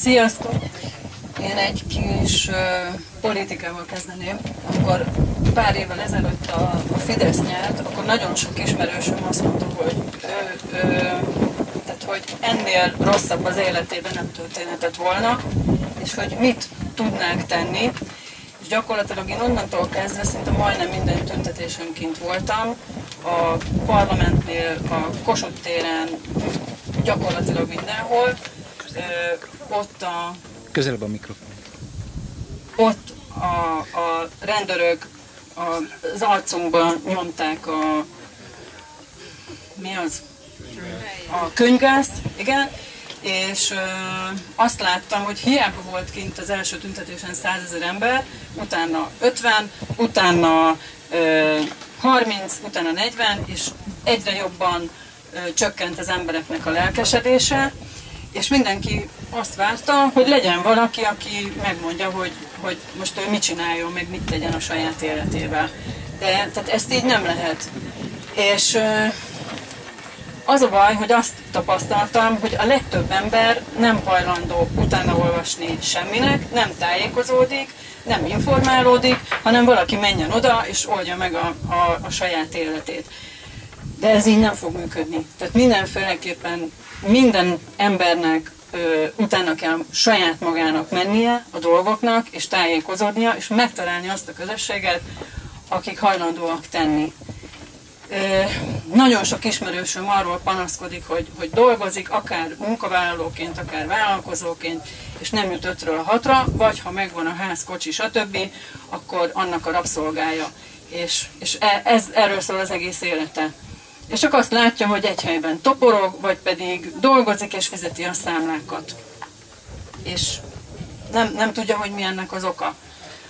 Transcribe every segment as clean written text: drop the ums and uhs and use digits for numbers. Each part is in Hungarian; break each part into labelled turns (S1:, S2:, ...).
S1: Sziasztok! Én egy kis politikával kezdeném. Amikor pár évvel ezelőtt a Fidesz nyert, akkor nagyon sok ismerősöm azt mondta, hogy ennél rosszabb az életében nem történhetett volna, és hogy mit tudnánk tenni. És gyakorlatilag én onnantól kezdve szinte majdnem minden tüntetésen kint voltam, a parlamentnél, a Kossuth téren, gyakorlatilag mindenhol. Ott a...
S2: Közelebb a mikrofon.
S1: Ott a rendőrök az arcunkba nyomták a... Mi az? A könyvgázt, igen. És azt láttam, hogy hiába volt kint az első tüntetésen 100 000 ember, utána 50, utána 30, utána 40, és egyre jobban csökkent az embereknek a lelkesedése, és mindenki azt várta, hogy legyen valaki, aki megmondja, hogy most ő mit csináljon, meg mit tegyen a saját életével. De tehát ezt így nem lehet. És az a baj, hogy azt tapasztaltam, hogy a legtöbb ember nem hajlandó utána olvasni semminek, nem tájékozódik, nem informálódik, hanem valaki menjen oda és oldja meg a saját életét. De ez így nem fog működni. Tehát mindenféleképpen minden embernek utána kell saját magának mennie a dolgoknak, és tájékozódnia, és megtalálni azt a közösséget, akik hajlandóak tenni. Nagyon sok ismerősöm arról panaszkodik, hogy dolgozik, akár munkavállalóként, akár vállalkozóként, és nem jut 5-ről 6-ra, vagy ha megvan a ház, kocsi, stb., akkor annak a rabszolgája. És erről szól az egész élete. És csak azt látja, hogy egy helyben toporog, vagy pedig dolgozik és fizeti a számlákat. És nem tudja, hogy mi ennek az oka.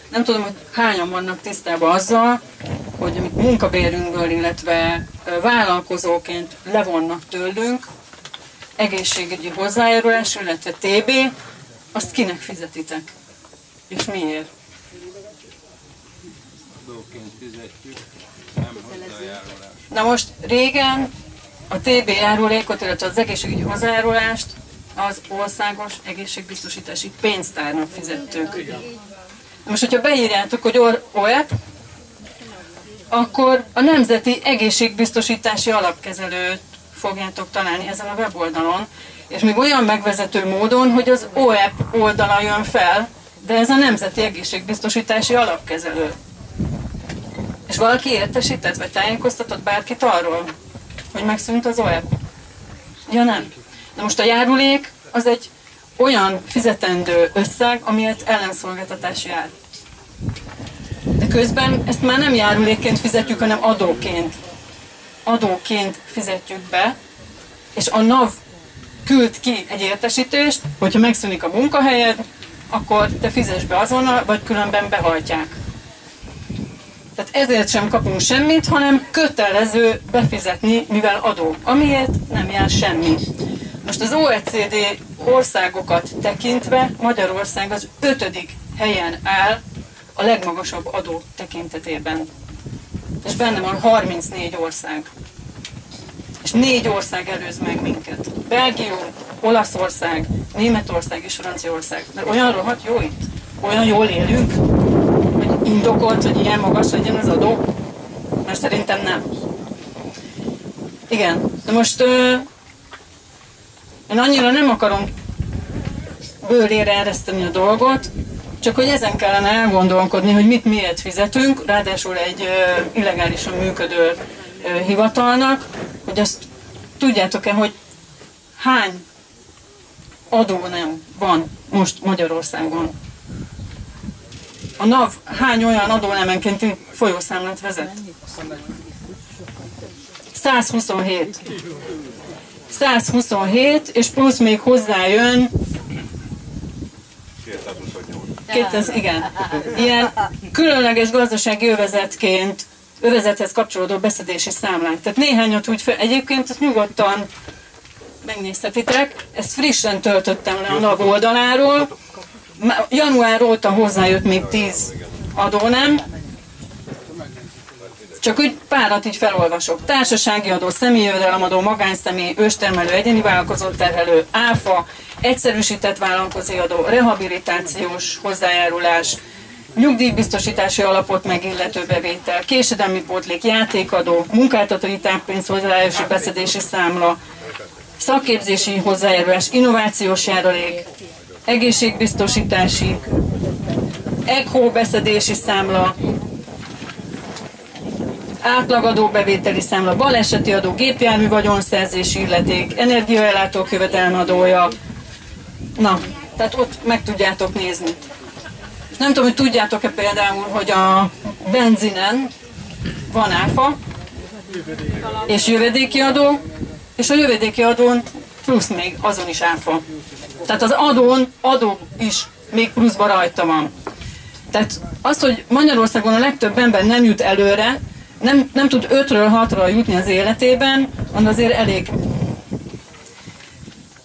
S1: Nem tudom, hogy hányan vannak tisztában azzal, hogy amit munkabérünkből, illetve vállalkozóként levonnak tőlünk, egészségügyi hozzájárulás, illetve TB, azt kinek fizetitek? És miért?
S3: Adóként fizetjük, nem hozzájárulás.
S1: Na most régen a TB járulékot, illetve az egészségügyi hozzájárulást az országos egészségbiztosítási pénztárnak fizettük. Most, hogyha beírjátok, hogy OEP, akkor a Nemzeti Egészségbiztosítási Alapkezelőt fogjátok találni ezen a weboldalon, és még olyan megvezető módon, hogy az OEP oldala jön fel, de ez a Nemzeti Egészségbiztosítási Alapkezelő. És valaki értesített, vagy tájékoztatott bárkit arról, hogy megszűnt az OEP? Ja, nem. Na most a járulék az egy olyan fizetendő összeg, amilyet ellenszolgáltatás jár. De közben ezt már nem járulékként fizetjük, hanem adóként. Adóként fizetjük be, és a NAV küld ki egy értesítést, hogyha megszűnik a munkahelyed, akkor te fizess be azonnal, vagy különben behajtják. Tehát ezért sem kapunk semmit, hanem kötelező befizetni, mivel adó, amiért nem jár semmi. Most az OECD országokat tekintve Magyarország az 5. helyen áll a legmagasabb adó tekintetében. És benne van 34 ország. És 4 ország előz meg minket. Belgium, Olaszország, Németország és Franciaország. Mert olyan rohadt jó itt? Olyan jól élünk? Hogy indokolt, hogy ilyen magas legyen az adó? Mert szerintem nem. Igen, de most én annyira nem akarom bőrére ereszteni a dolgot, csak hogy ezen kellene elgondolkodni, hogy mit miért fizetünk, ráadásul egy illegálisan működő hivatalnak, hogy azt tudjátok-e, hogy hány adónem van most Magyarországon. A NAV hány olyan adónemenkénti folyószámlát vezet? 127. 127, és plusz még hozzájön 200, igen. Ilyen különleges gazdasági övezethez kapcsolódó beszedési számlák. Tehát néhányat úgy fel, egyébként ezt nyugodtan megnézhetitek, ezt frissen töltöttem le a NAV oldaláról. Január óta hozzájött még 10 adónem. Csak úgy párat így felolvasok. Társasági adó, személyi jövedelemadó, magánszemély, őstermelő, egyéni vállalkozó terhelő, áfa, egyszerűsített vállalkozói adó, rehabilitációs hozzájárulás, nyugdíjbiztosítási alapot megillető bevétel, késedelmi pótlék, játékadó, munkáltatói táppénz hozzájárulási beszedési számla, szakképzési hozzájárulás, innovációs járulék, egészségbiztosítási, ECHO beszedési számla, átlagadó bevételi számla, baleseti adó, gépjármű vagyonszerzési illeték, energiaellátók jövedelemadója. Na, tehát ott meg tudjátok nézni. És nem tudom, hogy tudjátok-e például, hogy a benzinen van áfa, és jövedéki adó, és a jövedéki adón plusz még azon is áfa. Tehát az adó is még pluszban rajta van. Tehát az, hogy Magyarországon a legtöbb ember nem jut előre, nem tud 5-ről 6-ra jutni az életében, azért elég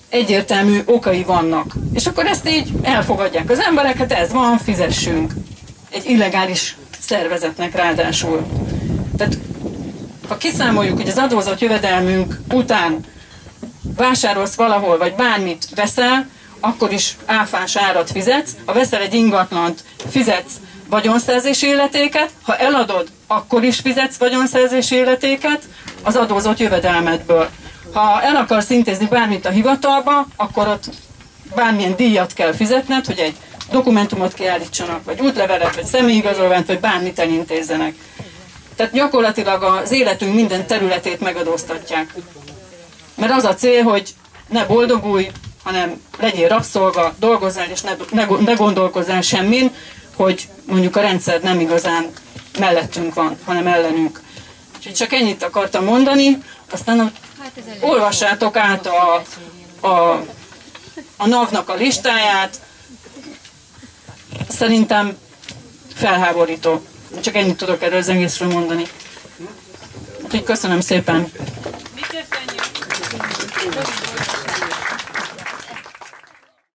S1: egyértelmű okai vannak. És akkor ezt így elfogadják az emberek, hát ez van, fizessünk. Egy illegális szervezetnek ráadásul. Tehát ha kiszámoljuk, hogy az adózott jövedelmünk után vásárolsz valahol, vagy bármit veszel, akkor is áfás árat fizetsz, ha veszel egy ingatlant, fizetsz vagyonszerzési illetéket, ha eladod, akkor is fizetsz vagyonszerzési illetéket az adózott jövedelmedből. Ha el akarsz intézni bármit a hivatalba, akkor ott bármilyen díjat kell fizetned, hogy egy dokumentumot kiállítsanak, vagy útlevelet, vagy személyigazolványt, vagy bármit elintézzenek. Tehát gyakorlatilag az életünk minden területét megadóztatják. Mert az a cél, hogy ne boldogulj, hanem legyél rabszolga, dolgozzál, és ne gondolkozzál semmin, hogy mondjuk a rendszer nem igazán mellettünk van, hanem ellenünk. Úgyhogy csak ennyit akartam mondani, aztán olvassátok át a NAV-nak a listáját, szerintem felháborító. Csak ennyit tudok erről az egészről mondani. Úgyhogy köszönöm szépen!
S2: Mi köszönjük!